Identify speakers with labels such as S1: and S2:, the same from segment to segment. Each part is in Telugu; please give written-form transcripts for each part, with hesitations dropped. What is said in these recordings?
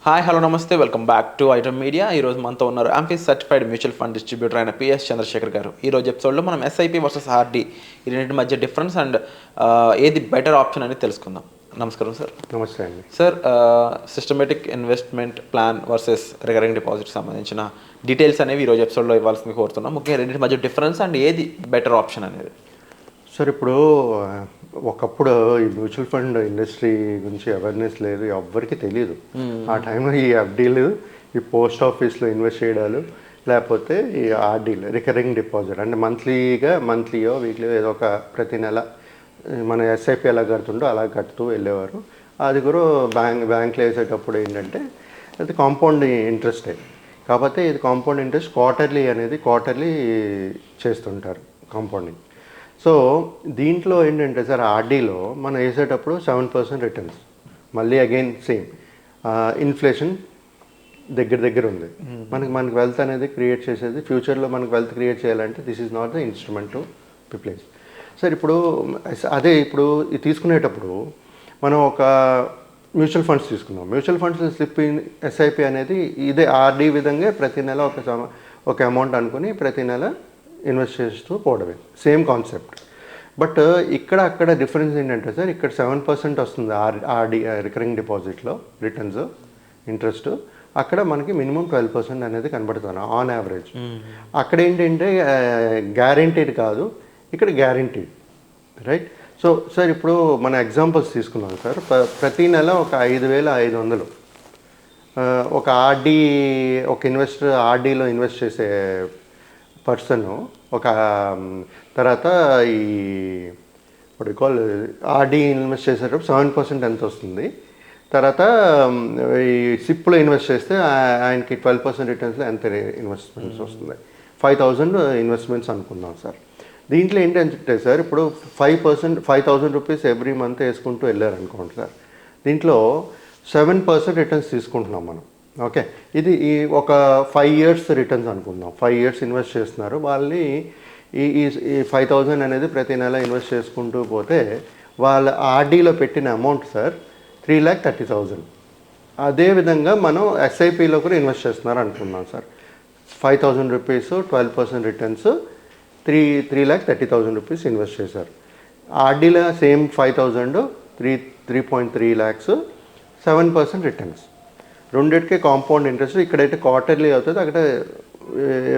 S1: హాయ్ హలో నమస్తే, welcome back to item media. ఈరోజు మనతో ఉన్నారు ఆంఫీస్ సర్టిఫైడ్ మ్యూచువల్ ఫండ్ డిస్ట్రిబ్యూటర్ అయిన పిఎస్ చంద్రశేఖర్ గారు. ఈరోజు ఎపిసోడ్లో మనం ఎస్ఐపి వర్సెస్ ఆర్డి ఈ రెండింటి మధ్య డిఫరెన్స్ అండ్ ఏది బెటర్ ఆప్షన్ అని తెలుసుకుందాం. నమస్కారం సార్.
S2: నమస్తే అండి.
S1: Sir, systematic investment plan versus recurring deposit సంబంధించిన డీటెయిల్స్ అనేవి ఈరోజు ఎపిసోడ్లో ఇవ్వాల్సింది కోరుతున్నాం. ముఖ్యంగా రెండింటి మధ్య డిఫరెన్స్ అండ్ ఏది బెటర్ ఆప్షన్ అనేది.
S2: సార్, ఇప్పుడు ఒకప్పుడు ఈ మ్యూచువల్ ఫండ్ ఇండస్ట్రీ గురించి అవేర్నెస్ లేదు, ఎవ్వరికి తెలియదు. ఆ టైంలో ఈ ఎఫ్డీలు, ఈ పోస్ట్ ఆఫీస్లో ఇన్వెస్ట్ చేయడాలు, లేకపోతే ఈ ఆర్డీలు, రికరింగ్ డిపాజిట్ అంటే మంత్లీయో వీక్లీయో ఏదో ఒక ప్రతి నెల మన ఎస్ఐపి ఎలా కడుతుండో అలా కడుతూ వెళ్ళేవారు. అది కూడా బ్యాంక్లో వేసేటప్పుడు ఏంటంటే అది కాంపౌండ్ ఇంట్రెస్టే. కాకపోతే ఇది కాంపౌండ్ ఇంట్రెస్ట్ క్వార్టర్లీ చేస్తుంటారు కాంపౌండింగ్. సో దీంట్లో ఏంటంటే సార్, ఆర్డీలో మనం వేసేటప్పుడు 7% రిటర్న్స్. మళ్ళీ అగైన్ సేమ్ ఇన్ఫ్లేషన్ దగ్గర ఉంది. మనకి వెల్త్ అనేది క్రియేట్ చేసేది, ఫ్యూచర్లో మనకు వెల్త్ క్రియేట్ చేయాలంటే this is not the instrument to replace. Sir, ఇప్పుడు ఇది తీసుకునేటప్పుడు మనం ఒక మ్యూచువల్ ఫండ్స్ తీసుకున్నాం. మ్యూచువల్ ఫండ్స్ స్లిప్ ఎస్ఐపి అనేది ఇదే ఆర్డీ విధంగా ప్రతి నెల ఒక అమౌంట్ అనుకుని ప్రతి నెల ఇన్వెస్ట్ చేస్తూ పోవడమే, సేమ్ కాన్సెప్ట్. బట్ అక్కడ డిఫరెన్స్ ఏంటంటే సార్, ఇక్కడ 7% వస్తుంది ఆర్డీ రికరింగ్ డిపాజిట్లో రిటర్న్స్ ఇంట్రెస్ట్. అక్కడ మనకి మినిమం 12% అనేది కనబడుతుంది ఆన్ యావరేజ్. అక్కడ ఏంటంటే గ్యారెంటీడ్ కాదు, ఇక్కడ గ్యారెంటీడ్, రైట్? సో సార్, ఇప్పుడు మన ఎగ్జాంపుల్స్ తీసుకున్నాం సార్. ప్రతి నెల ఒక 5,500 ఒక ఇన్వెస్టర్ ఆర్డీలో ఇన్వెస్ట్ చేసే పర్సన్ ఒక తర్వాత ఇప్పుడు ఆర్డీ ఇన్వెస్ట్ చేసేటప్పుడు 7% ఎంత వస్తుంది. తర్వాత ఈ సిప్లో ఇన్వెస్ట్ చేస్తే ఆయనకి 12% రిటర్న్స్లో ఎంత ఇన్వెస్ట్మెంట్స్ వస్తుంది. 5,000 ఇన్వెస్ట్మెంట్స్ అనుకుందాం సార్. దీంట్లో ఏంటంటే సార్, ఇప్పుడు 5,000 రూపీస్ ఎవ్రీ మంత్ వేసుకుంటూ వెళ్ళారు అనుకోండి సార్. దీంట్లో 7% రిటర్న్స్ తీసుకుంటున్నాం మనం. ఓకే, ఇది ఒక 5 years రిటర్న్స్ అనుకుందాం. 5 years ఇన్వెస్ట్ చేస్తున్నారు. వాళ్ళని ఈ 5,000 అనేది ప్రతి నెల ఇన్వెస్ట్ చేసుకుంటూ పోతే వాళ్ళ ఆర్డీలో పెట్టిన అమౌంట్ సార్ 3,30,000. అదేవిధంగా మనం ఎస్ఐపిలో కూడా ఇన్వెస్ట్ చేస్తున్నారు అనుకుందాం sir. 5,000 rupees 12% returns, 3,30,000 rupees invest చేశారు. ఆర్డీలో సేమ్ 5,000 3.3 lakhs, 7% రిటర్న్స్. రెండింటికే కాంపౌండ్ ఇంట్రెస్ట్. ఇక్కడైతే క్వార్టర్లీ అవుతుంది, అక్కడ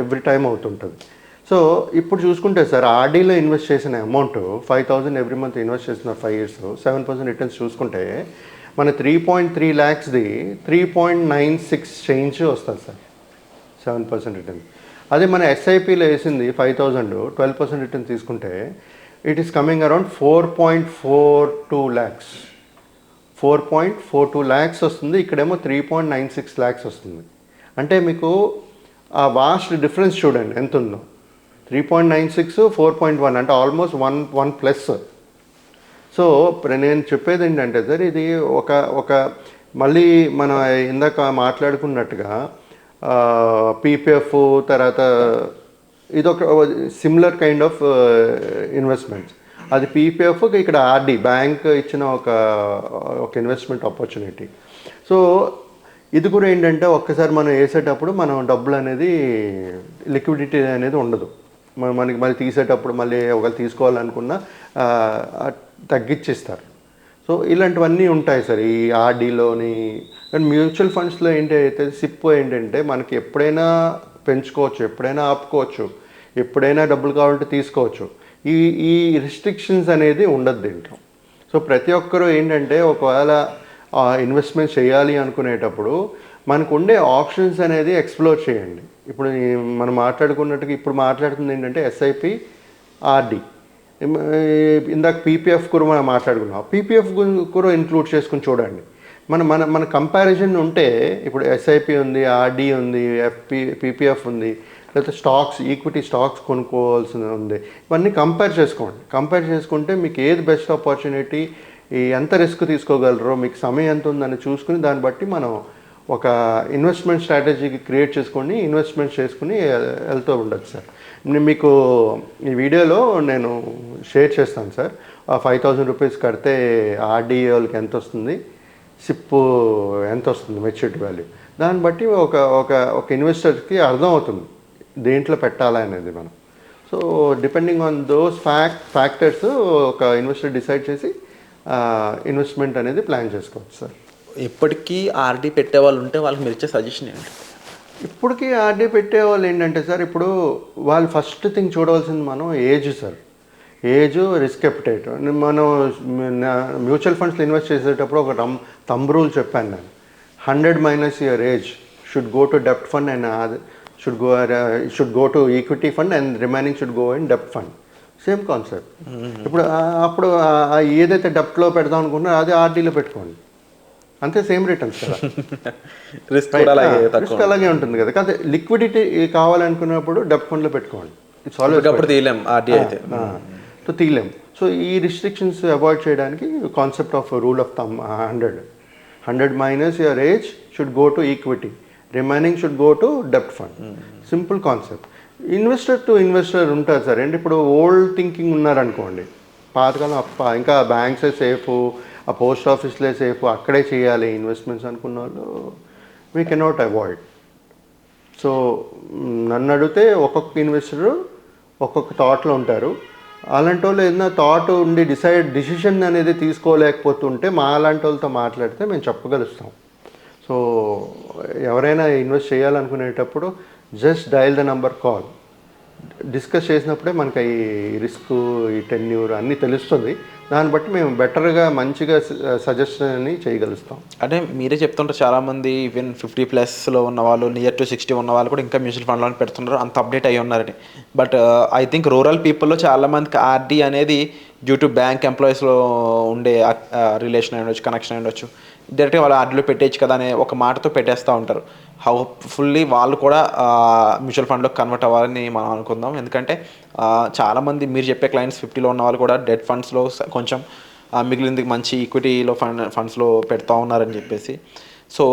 S2: ఎవ్రీ టైం అవుతుంటుంది. సో ఇప్పుడు చూసుకుంటే సార్, ఆర్డీలో ఇన్వెస్ట్ చేసిన అమౌంట్ 5,000 ఎవ్రీ మంత్ ఇన్వెస్ట్ చేస్తున్నారు 5 years, 7% రిటర్న్స్ చూసుకుంటే మన 3.3 lakhsది 3.96 చేంజ్ వస్తుంది సార్, 7% రిటర్న్. అదే మన ఎస్ఐపిలో వేసింది 5,000 12% రిటర్న్ తీసుకుంటే it is coming around 4.42 lakhs. 4.42 lakhs వస్తుంది. ఇక్కడేమో 3.96 lakhs వస్తుంది. అంటే మీకు ఆ వాస్ట్ డిఫరెన్స్ చూడండి ఎంత ఉందో. 3.96, 4.1 అంటే ఆల్మోస్ట్ 1 ప్లస్. సో నేను చెప్పేది ఏంటంటే సార్, ఇది ఒక మళ్ళీ మనం ఇందాక మాట్లాడుకున్నట్టుగా పీపీఎఫ్ తర్వాత ఇదొక సిమిలర్ కైండ్ ఆఫ్ ఇన్వెస్ట్మెంట్స్. అది పీపీఎఫ్, ఇక్కడ ఆర్డీ బ్యాంక్ ఇచ్చిన ఒక ఇన్వెస్ట్మెంట్ ఆపర్చునిటీ. సో ఇది కూడా ఏంటంటే ఒక్కసారి మనం వేసేటప్పుడు మనం డబ్బులు అనేది లిక్విడిటీ అనేది ఉండదు. మనకి మళ్ళీ తీసేటప్పుడు మళ్ళీ ఒకవేళ తీసుకోవాలనుకున్నా తగ్గించేస్తారు. సో ఇలాంటివన్నీ ఉంటాయి సార్ ఈ ఆర్డీలోని. కానీ మ్యూచువల్ ఫండ్స్లో ఏంటంటే సిప్ ఏంటంటే మనకి ఎప్పుడైనా పెంచుకోవచ్చు, ఎప్పుడైనా ఆపుకోవచ్చు, ఎప్పుడైనా డబ్బులు కావాలంటే తీసుకోవచ్చు. ఈ రిస్ట్రిక్షన్స్ అనేది ఉండదు దీంట్లో. సో ప్రతి ఒక్కరూ ఏంటంటే ఒకవేళ ఇన్వెస్ట్మెంట్ చేయాలి అనుకునేటప్పుడు మనకు ఉండే ఆప్షన్స్ అనేది ఎక్స్ప్లోర్ చేయండి. ఇప్పుడు మనం మాట్లాడుకున్నట్టుగా ఇప్పుడు మాట్లాడుతుంది ఏంటంటే ఎస్ఐపి, ఆర్డీ. ఇందాక పీపీఎఫ్ కూడా మనం మాట్లాడుకున్నాం. పీపీఎఫ్ కూడా ఇంక్లూడ్ చేసుకుని చూడండి. మన కంపారిజన్ ఉంటే ఇప్పుడు ఎస్ఐపి ఉంది, ఆర్డీ ఉంది, పీపీఎఫ్ ఉంది, లేకపోతే ఈక్విటీ స్టాక్స్ కొనుక్కోవాల్సి ఉంది. ఇవన్నీ కంపేర్ చేసుకుంటే మీకు ఏది బెస్ట్ ఆపర్చునిటీ, ఎంత రిస్క్ తీసుకోగలరో, మీకు సమయం ఎంత ఉందని చూసుకుని దాన్ని బట్టి మనం ఒక ఇన్వెస్ట్మెంట్ స్ట్రాటజీకి క్రియేట్ చేసుకొని ఇన్వెస్ట్మెంట్ చేసుకుని వెళ్తూ ఉండొచ్చు సార్. మీకు ఈ వీడియోలో నేను షేర్ చేస్తాను సార్. ₹5,000 కడితే ఆర్డీఏ వాళ్ళకి ఎంత వస్తుంది, సిప్ ఎంత వస్తుంది మెచ్యూరిటీ వాల్యూ, దాన్ని బట్టి ఒక ఒక ఒక ఇన్వెస్టర్కి అర్థం అవుతుంది దేంట్లో పెట్టాలా అనేది మనం. So depending on those factors ఒక ఇన్వెస్టర్ డిసైడ్ చేసి ఇన్వెస్ట్మెంట్ అనేది ప్లాన్ చేసుకోవచ్చు సార్.
S1: ఇప్పటికీ ఆర్డీ పెట్టే వాళ్ళు ఉంటే వాళ్ళకి మీరు ఇచ్చే సజెషన్ ఏంటి?
S2: ఇప్పటికీ ఆర్డీ పెట్టే వాళ్ళు ఏంటంటే సార్, ఇప్పుడు వాళ్ళు ఫస్ట్ థింగ్ చూడవలసింది మనం age sir. Age, risk appetite. మనం మ్యూచువల్ ఫండ్స్లో ఇన్వెస్ట్ చేసేటప్పుడు ఒక థంబ్ రూల్ చెప్పాను నేను. 100 minus your age should go to డెప్ట్ fund and should go to equity fund and remaining should go in డెప్ట్ fund. Same concept. అప్పుడు ఏదైతే డెప్ట్లో పెడదాం అనుకుంటున్నారో అది ఆర్డీలో పెట్టుకోండి, అంతే, సేమ్ రిటర్న్స్ కదా.
S1: రిస్క్
S2: అలాగే ఉంటుంది కదా. కాదు, లిక్విడిటీ కావాలనుకున్నప్పుడు డెప్ట్ ఫండ్లో పెట్టుకోండి. ఇట్స్ ఆల్వేస్
S1: తీయలేం ఆర్డీ అయితే.
S2: సో తీయలేం. సో ఈ రిస్ట్రిక్షన్స్ అవాయిడ్ చేయడానికి concept of rule of thumb 100 minus your age should go to equity, remaining should go to డెప్ట్ fund. Simple concept. Investor to investor ఉంటారు సార్. అంటే ఇప్పుడు ఓల్డ్ థింకింగ్ ఉన్నారనుకోండి, పాతకాలం ఇంకా బ్యాంక్సే సేఫ్, ఆ పోస్ట్ ఆఫీస్లే సేఫ్, అక్కడే చేయాలి ఇన్వెస్ట్మెంట్స్ అనుకున్న వాళ్ళు వీ కెనాట్ అవాయిడ్. సో నన్ను అడిగితే ఒక్కొక్క ఇన్వెస్టరు ఒక్కొక్క థాట్లో ఉంటారు. అలాంటి వాళ్ళు ఏదైనా థాట్ ఉండి డిసిషన్ అనేది తీసుకోలేకపోతుంటే మా అలాంటి వాళ్ళతో మాట్లాడితే మేము చెప్పగలుస్తాం. సో ఎవరైనా ఇన్వెస్ట్ చేయాలనుకునేటప్పుడు just dial the number, call, discuss చేసినప్పుడే మనకి ఈ రిస్క్, ఈ టెన్యూర్ అన్నీ తెలుస్తుంది. దాన్ని బట్టి మేము బెటర్గా మంచిగా సజెషన్ చేయగలుగుతాం.
S1: అంటే మీరే చెప్తుంటారు చాలామంది ఈవెన్ 50+ ఉన్న వాళ్ళు, నియర్ టు 60 ఉన్న వాళ్ళు కూడా ఇంకా మ్యూచువల్ ఫండ్లో పెడుతున్నారు, అంత అప్డేట్ అయ్యి ఉన్నారని. బట్ ఐ థింక్ రూరల్ పీపుల్లో చాలామందికి ఆర్డీ అనేది డ్యూ టు బ్యాంక్ ఎంప్లాయీస్లో ఉండే రిలేషన్ అయి ఉండొచ్చు, కనెక్షన్ అయి ఉండొచ్చు, డైరెక్ట్గా వాళ్ళు ఆర్డీలో పెట్టేయచ్చు కదా అనే ఒక మాటతో పెట్టేస్తూ ఉంటారు. హోప్ఫుల్లీ వాళ్ళు కూడా మ్యూచువల్ ఫండ్లో కన్వర్ట్ అవ్వాలని మనం అనుకుందాం. ఎందుకంటే చాలామంది మీరు చెప్పే క్లయింట్స్ 50లో ఉన్న వాళ్ళు కూడా డెట్ ఫండ్స్లో కొంచెం మిగిలింది మంచి ఈక్విటీలో ఫండ్స్లో పెడతా ఉన్నారని చెప్పేసి. సో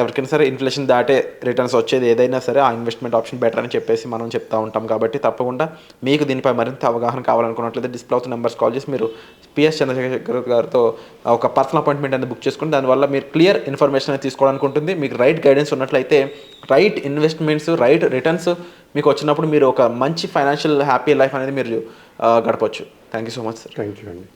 S1: ఎవరికైనా సరే ఇన్ఫ్లేషన్ దాటే రిటర్న్స్ వచ్చేది ఏదైనా సరే ఆ ఇన్వెస్ట్మెంట్ ఆప్షన్ బెటర్ అని చెప్పేసి మనం చెప్తూ ఉంటాం. కాబట్టి తప్పకుండా మీకు దీనిపై మరింత అవగాహన కావాలనుకున్నట్లయితే డిస్ప్లే అవుతున్న నెంబర్స్ కాల్ చేసి మీరు పిఎస్ చంద్రశేఖర్ గారితో ఒక పర్సనల్ అపాయింట్మెంట్ అనేది బుక్ చేసుకుని దానివల్ల మీరు క్లియర్ ఇన్ఫర్మేషన్ అనేది తీసుకోవడానికి ఉంటుంది. మీకు రైట్ గైడెన్స్ ఉన్నట్లయితే రైట్ ఇన్వెస్ట్మెంట్స్, రైట్ రిటర్న్స్ మీకు వచ్చినప్పుడు మీరు ఒక మంచి ఫైనాన్షియల్ హ్యాపీ లైఫ్ అనేది మీరు గడపవచ్చు. Thank you so much sir.
S2: Thank you అండి.